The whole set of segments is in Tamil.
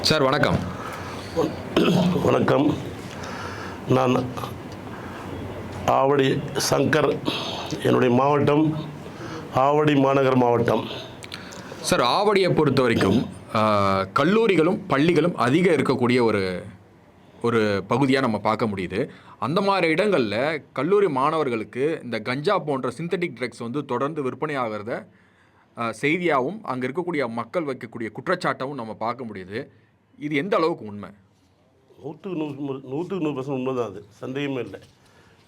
சார் வணக்கம். வணக்கம். நான் ஆவடி சங்கர். என்னுடைய மாவட்டம் ஆவடி மாநகர் மாவட்டம். சார், ஆவடியை பொறுத்த வரைக்கும் கல்லூரிகளும் பள்ளிகளும் அதிகம் இருக்கக்கூடிய ஒரு ஒரு பகுதியாக நம்ம பார்க்க முடியுது. அந்த மாதிரி இடங்களில் கல்லூரி மாணவர்களுக்கு இந்த கஞ்சா போன்ற சிந்தட்டிக் ட்ரக்ஸ் வந்து தொடர்ந்து விற்பனை ஆகிறத செய்தியாகவும் அங்கே இருக்கக்கூடிய மக்கள் வைக்கக்கூடிய குற்றச்சாட்டாகவும் நம்ம பார்க்க முடியுது. இது எந்த அளவுக்கு உண்மை? 100% உண்மை தான். அது சந்தேகமே இல்லை.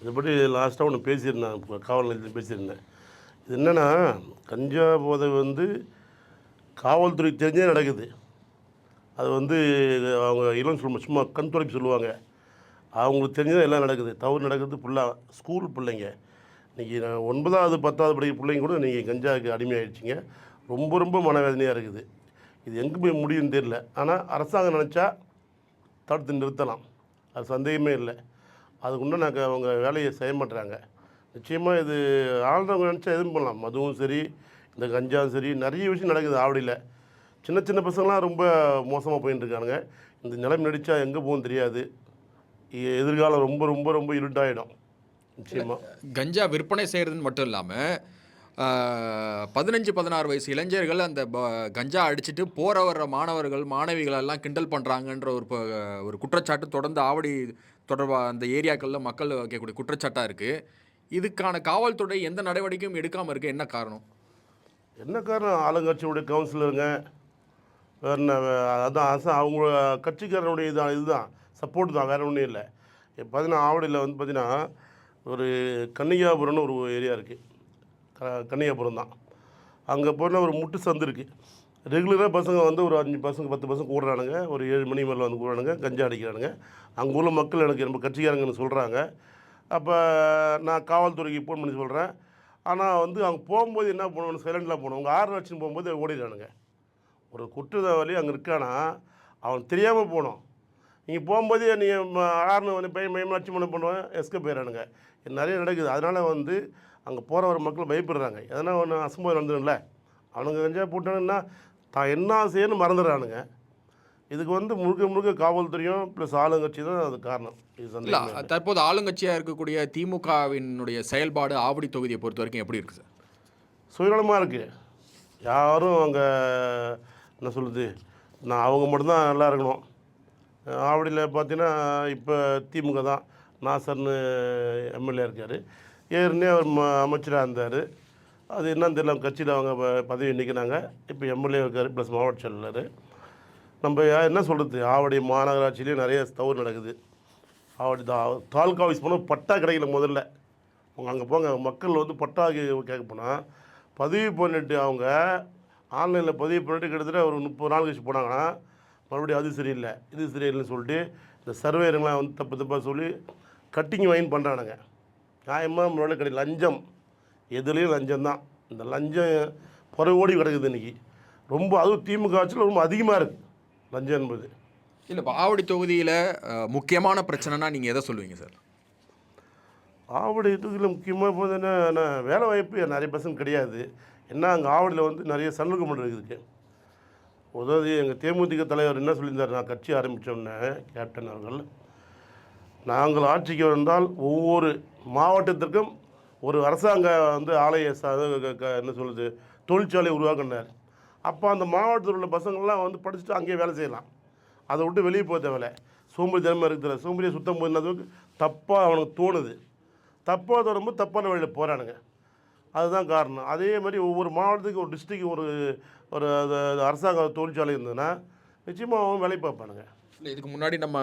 இதை பற்றி லாஸ்ட்டாக ஒன்று பேசியிருந்தேன், காவல் நிலையத்தில் பேசியிருந்தேன். இது என்னென்னா, கஞ்சா போதை வந்து காவல்துறை தெரிஞ்சே நடக்குது. அது வந்து அவங்க இளம் சும்மா கண் துடைப்பு சொல்லுவாங்க. அவங்களுக்கு தெரிஞ்சதான் எல்லாம் நடக்குது. தவறு நடக்குது ஃபுல்லாக ஸ்கூல் பிள்ளைங்க. இன்றைக்கி 9வது 10வது படிக்கிற பிள்ளைங்க கூட இன்றைக்கி கஞ்சாவுக்கு அடிமையாகிடுச்சிங்க. ரொம்ப ரொம்ப மனவேதனையாக இருக்குது. இது எங்கே போய் முடியும்னு தெரியல. ஆனால் அரசாங்கம் நினச்சா தடுத்து நிறுத்தலாம், அது சந்தேகமே இல்லை. அதுக்குண்டே அவங்க வேலையை செய்ய மாட்டுறாங்க. நிச்சயமாக இது ஆளுநர்கள் நினச்சா எதுவும் பண்ணலாம். மதுவும் சரி, இந்த கஞ்சாவும் சரி, நிறைய விஷயம் நடக்குது ஆவடியில். சின்ன சின்ன பசங்களாம் ரொம்ப மோசமாக போயின்னு இருக்கானுங்க. இந்த நிலைமை நடித்தா எங்கே போகும் தெரியாது. எதிர்காலம் ரொம்ப ரொம்ப ரொம்ப இருட்டாயிடும். நிச்சயமாக கஞ்சா விற்பனை செய்கிறதுன்னு மட்டும் இல்லாமல் 15-16 வயசு இளைஞர்கள் அந்த கஞ்சா அடிச்சுட்டு போகிற வர்ற மாணவர்கள் மாணவிகளெல்லாம் கிண்டல் பண்ணுறாங்கன்ற ஒரு குற்றச்சாட்டு தொடர்ந்து ஆவடி தொடர்பாக அந்த ஏரியாக்களில் மக்கள் வைக்கக்கூடிய குற்றச்சாட்டாக இருக்குது. இதுக்கான காவல்துறை எந்த நடவடிக்கையும் எடுக்காமல் இருக்குது. என்ன காரணம்? என்ன காரணம்? ஆளுங்கட்சியுடைய கவுன்சிலருங்க, வேறு என்ன, அதான் அவங்க கட்சிக்காரனுடைய இதுதான் சப்போர்ட் தான், வேறு ஒன்றும் இல்லை. இப்போ பார்த்தீங்கன்னா ஆவடியில் வந்து பார்த்தீங்கன்னா ஒரு கன்னிகாபுரம்னு ஒரு ஏரியா இருக்குது. கன்னிகாபுரம் தான். அங்கே போனால் ஒரு முட்டு சந்து இருக்குது. ரெகுலராக பசங்க வந்து ஒரு 5 பசங்க 10 பசங்க கூடுறானுங்க. ஒரு 7 மணி மேலே வந்து கூடுறானுங்க, கஞ்சா அடிக்கிறானுங்க. அங்கே உள்ள மக்கள் எனக்கு நம்ம கட்சிக்காரங்கன்னு சொல்கிறாங்க. அப்போ நான் காவல்துறைக்கு ஃபோன் பண்ணி சொல்கிறேன். ஆனால் வந்து அவங்க போகும்போது என்ன பண்ணுவோம், சைலண்டில் போகணும். அவங்க 6 லட்சம் போகும்போது ஓடிடுறானுங்க. ஒரு குற்றவாளி அங்கே இருக்கானா அவன் தெரியாமல் போகணும். நீங்கள் போகும்போதே நீங்கள் ஆறுனு பையன் மயமாச்சு பண்ண பண்ணுவேன், எஸ்கே போயிடறானுங்க. இது நிறைய நடக்குது. அதனால் வந்து அங்கே போகிற வர மக்கள் பயப்படுறாங்க. எதனா ஒன்று அசம்பவம் நடந்துடும்ல, அவனுங்க கஞ்சா போட்டானுங்கன்னா தான் என்ன செய்யணும்னு மறந்துடுறானுங்க. இதுக்கு வந்து முழுக்க முழுக்க காவல்துறையும் ப்ளஸ் ஆளுங்கட்சி தான் அது காரணம். இல்லை, தற்போது ஆளுங்கட்சியாக இருக்கக்கூடிய திமுகவினுடைய செயல்பாடு ஆவடி தொகுதியை பொறுத்த வரைக்கும் எப்படி இருக்குது சார்? சுயநலமாக இருக்குது. யாரும் அங்கே என்ன சொல்லுது, நான் அவங்க மட்டும்தான் நல்லா இருக்கணும். ஆவடியில் பார்த்தீங்கன்னா இப்போ திமுக தான். நாசர்னு எம்எல்ஏ இருக்கார். ஏற்கனவே அவர் அமைச்சராக இருந்தார். அது என்னன்னு தெரியல, கட்சியில் அவங்க பதவி நிற்கிறாங்க. இப்போ எம்எல்ஏ இருக்கார் ப்ளஸ் மாவட்ட செயலாளர். நம்ம என்ன சொல்கிறது, ஆவடி மாநகராட்சியிலே நிறைய தவறு நடக்குது. ஆவடி தாலுக்கா ஆஃபீஸ் போனால் பட்டா கிடைக்கல. முதல்ல அங்கே போங்க, மக்கள் வந்து பட்டா கேட்க போனால் பதிவு பண்ணிட்டு அவங்க ஆன்லைனில் பதிவு பண்ணிட்டு கிட்டத்தட்ட ஒரு 30 நாள் கழிச்சு போனாங்கன்னா மறுபடியும் அது சரியில்லை இது சரியில்லைன்னு சொல்லிட்டு இந்த சர்வேருங்களாம் வந்து தப்பு தப்பாக சொல்லி கட்டிங் வாங்கி பண்ணுறானுங்க. நியாயமாக முன்னாடி கிடையாது. லஞ்சம், எதுலேயும் லஞ்சம் தான். இந்த லஞ்சம் புறவோடி கிடக்குது இன்றைக்கி. ரொம்ப அதுவும் திமுக ஆட்சியில் ரொம்ப அதிகமாக இருக்குது லஞ்சம் என்பது. இல்லை, இப்போ ஆவடி தொகுதியில் முக்கியமான பிரச்சனைனா நீங்கள் எதை சொல்லுவீங்க சார்? ஆவடி தொகுதியில் முக்கியமாக போது என்ன, வேலை வாய்ப்பு நிறைய பர்சன்ட் கிடையாது. ஏன்னா அங்கே ஆவடியில் வந்து நிறைய சலுகை இருக்குது. உதவி எங்கள் தேமுதிக தலைவர் என்ன சொல்லியிருந்தார், நான் கட்சி ஆரம்பித்தோன்னே கேப்டன் அவர்கள், நாங்கள் ஆட்சிக்கு வந்தால் ஒவ்வொரு மாவட்டத்திற்கும் ஒரு அரசாங்க வந்து ஆலய என்ன சொல்லுது தொழிற்சாலை உருவாக்கினார். அப்போ அந்த மாவட்டத்தில் உள்ள பசங்கள்லாம் வந்து படிச்சுட்டு அங்கேயே வேலை செய்யலாம். அதை விட்டு வெளியே போக தேவையில்லை. சோம்பேறி தினமாக இருக்கிற சோம்பேறியை சுத்தம் போயிருந்ததுக்கு தப்பாக அவனுக்கு தோணுது. தப்பாக தோணும்போது தப்பான வழியில் போகிறானுங்க. அதுதான் காரணம். அதே மாதிரி ஒவ்வொரு மாவட்டத்துக்கு ஒரு டிஸ்ட்ரிக்ட் ஒரு ஒரு அரசாங்க தொழிற்சாலை இருந்ததுன்னா நிச்சயமாக அவங்க வேலை பார்ப்பானுங்க. இல்லை, இதுக்கு முன்னாடி நம்ம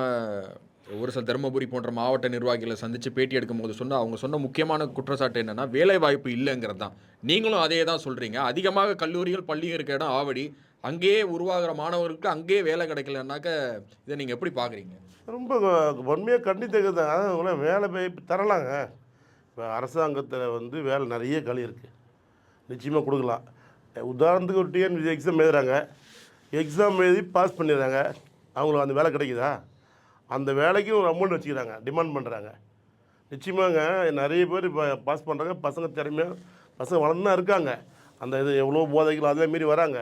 ஒரு சில தருமபுரி போன்ற மாவட்ட நிர்வாகிகளை சந்தித்து பேட்டி எடுக்கும் போது அவங்க சொன்ன முக்கியமான குற்றச்சாட்டு என்னென்னா வேலை வாய்ப்பு இல்லைங்கிறது தான். நீங்களும் அதே தான் சொல்கிறீங்க. அதிகமாக கல்லூரிகள் பள்ளிகள் இருக்க இடம் ஆவடி. அங்கேயே உருவாகிற மாணவர்களுக்கு அங்கேயே வேலை கிடைக்கலன்னாக்க இதை நீங்கள் எப்படி பார்க்குறீங்க? ரொம்ப வன்மையாக கண்டித்தது தான். அதான் வேலை வாய்ப்பு தரலாங்க. இப்போ அரசாங்கத்தில் வந்து வேலை நிறைய களி இருக்குது, நிச்சயமாக கொடுக்கலாம். உதாரணத்துக்கு ஒரு டிஎன்பிசி எக்ஸாம் எழுதுறாங்க, எக்ஸாம் எழுதி பாஸ் பண்ணிடுறாங்க, அவங்களுக்கு அந்த வேலை கிடைக்குதா? அந்த வேலைக்கும் ஒரு அமௌண்ட் வச்சுக்கிறாங்க, டிமாண்ட் பண்ணுறாங்க. நிச்சயமாங்க நிறைய பேர் இப்போ பாஸ் பண்ணுறாங்க. பசங்க திறமையாக பசங்க வளர்ந்து தான் இருக்காங்க. அந்த இது எவ்வளோ போதைகள் அதே மாரி வராங்க.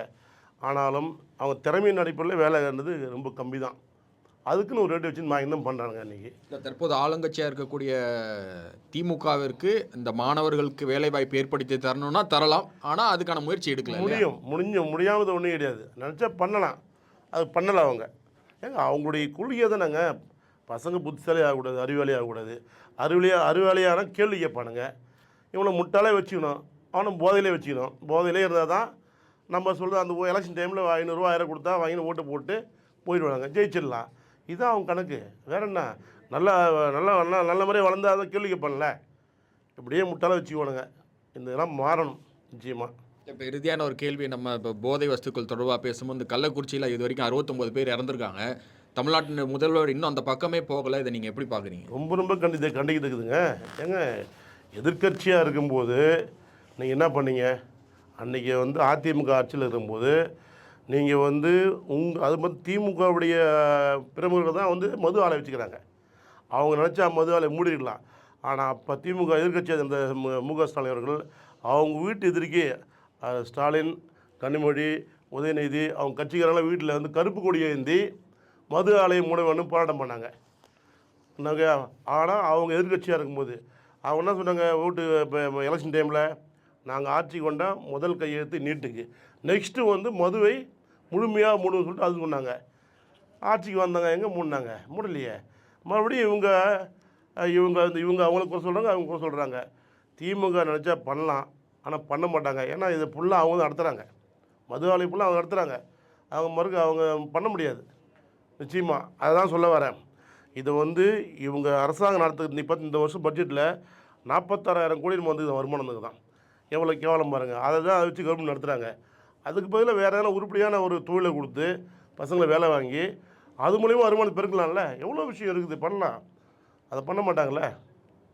ஆனாலும் அவங்க திறமையின் அடிப்படையில் வேலைன்றது ரொம்ப கம்மி தான். அதுக்குன்னு ஒரு ரேட் வச்சு தான் பண்ணுறாங்க இன்றைக்கி. இல்ல, தற்போது ஆளுங்கட்சியாக இருக்கக்கூடிய திமுகவிற்கு இந்த மாணவர்களுக்கு வேலைவாய்ப்பு ஏற்படுத்தி தரணும்னா தரலாம். ஆனால் அதுக்கான முயற்சி எடுக்கல இல்லையா? முடியாமது ஒன்றும் கிடையாது. நினச்சா பண்ணலாம், அது பண்ணலை அவங்க. ஏங்க அவங்களுடைய கொள்கையை தானேங்க. பசங்க புத்திசாலி ஆகக்கூடாது, அறிவாளி ஆகக்கூடாது. அறிவாளியான கேள்வி கேட்பானுங்க. இவனை முட்டாளே வச்சுக்கணும், அவனை போதையிலே வச்சுக்கணும். போதையிலே இருந்தால் தான் நம்ம சொல்கிற அந்த எலெக்ஷன் டைமில் 500 1000 கொடுத்தா வாங்கி ஓட்டு போட்டு போயிடுவாங்க, ஜெயிச்சிடலாம். இதுதான் அவங்க கணக்கு. வேற என்ன? நல்லா நல்லா நல்லா நல்ல மாதிரியே வளர்ந்தால் அதை கேள்வி கேட்பான்ல. இப்படியே முட்டாள வச்சுக்குவானுங்க. இந்த இதெல்லாம் மாறணும் நிச்சயமாக. இப்போ இறுதியான ஒரு கேள்வி, நம்ம இப்போ போதை வஸ்துக்கள் தொடர்பாக பேசும்போது இந்த கள்ளக்குறிச்சியில் இது வரைக்கும் 69 பேர் இறந்துருக்காங்க. தமிழ்நாட்டின் முதல்வர் இன்னும் அந்த பக்கமே போகலை. இதை நீங்கள் எப்படி பார்க்குறீங்க? ரொம்ப ரொம்ப கண்டிக்கத்தக்குதுங்க. ஏங்க எதிர்க்கட்சியாக இருக்கும்போது நீங்கள் என்ன பண்ணீங்க? அன்றைக்கி அதிமுக ஆட்சியில் இருக்கும்போது நீங்கள் அது மாதிரி திமுகவுடைய பிரமுகர்கள் தான் மது ஆலை வச்சுக்கிறாங்க. அவங்க நினச்சா மது ஆலை மூடிடலாம். ஆனால் அப்போ திமுக எதிர்க்கட்சியாக இருந்த மு.க. ஸ்டாலின் அவர்கள் அவங்க வீட்டு எதிர்க்கே ஸ்டாலின், கனிமொழி, உதயநிதி அவங்க கட்சிக்காரங்களாம் வீட்டில் கருப்பு கொடியை ஏந்தி மது ஆலையை மூட வேண்டும் போராட்டம் பண்ணாங்க. என்னங்க, ஆனால் அவங்க எதிர்க்கட்சியாக இருக்கும்போது அவங்க என்ன சொன்னாங்க? இப்போ எலெக்ஷன் டைமில் நாங்கள் ஆட்சிக்கு கொண்டால் முதல் கையெழுத்து நீட்டுக்கு, நெக்ஸ்ட்டு மதுவை முழுமையாக மூடுன்னு சொல்லிட்டு அது சொன்னாங்க. ஆட்சிக்கு வந்தாங்க, எங்கே மூடினாங்க? மூடலையே. மறுபடியும் இவங்க அவங்கள குறை சொல்கிறாங்க, அவங்க குறை சொல்கிறாங்க. திமுக நினச்சா பண்ணலாம், ஆனால் பண்ண மாட்டாங்க. ஏன்னா இது ஃபுல்லாக அவங்க தான் நடத்துகிறாங்க. மது ஆலை ஃபுல்லாக அவங்க நடத்துகிறாங்க. அவங்க பண்ண முடியாது நிச்சயமாக. அதை தான் சொல்ல வரேன். இதை இவங்க அரசாங்கம் நடத்துக்கு இந்த வருஷம் பட்ஜெட்டில் 46,000 கோடி இது வருமானத்துக்கு தான். எவ்வளோ கேவலம் பாருங்கள். அதை தான் வச்சு கவர்மெண்ட் நடத்துகிறாங்க. அதுக்கு பதிலாக வேறு எதனா உருப்படியான ஒரு தொழிலை கொடுத்து பசங்களை வேலை வாங்கி அது மூலிமா வருமானம் பெருக்கலாம்ல. எவ்வளோ விஷயம் இருக்குது, பண்ணலாம். அதை பண்ண மாட்டாங்களே.